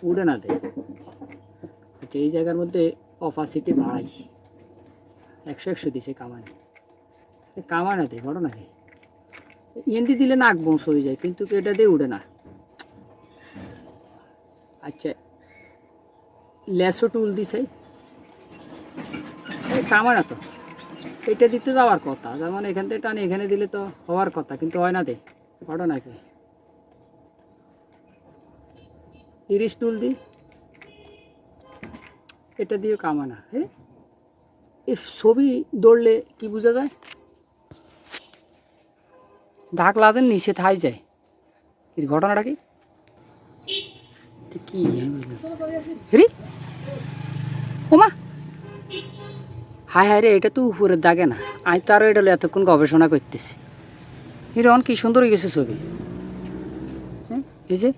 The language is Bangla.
উড়ে না দেয়। আচ্ছা এই জায়গার মধ্যে অপাসিটি বাড়াই 100 দিছে কামায় না দেয় ঘটনা কি এনদি দিলে নাক বংশ হয়ে যায় কিন্তু এটা দিয়ে উড়ে না। আচ্ছা লেসো টুল দিছে কামায় না তো, এটা দিতে যাওয়ার কথা, যেমন এখান থেকে টানে এখানে দিলে তো হওয়ার কথা কিন্তু হয় না দে ঘটনা কি। 30 টুল দি এটা দিয়ে কামায় না। এই ছবি দৌড়লে কি বোঝা যায়, দাগ লাজের নিচে থাই যায়, এর ঘটনাটা কি কি রে ওমা হায় হায় রে, এটা তো উপরের দাগে না, আমি তো আরও এটা এতক্ষণ গবেষণা করতেছি। এরকম কি সুন্দর হয়ে গেছে ছবি। এই যে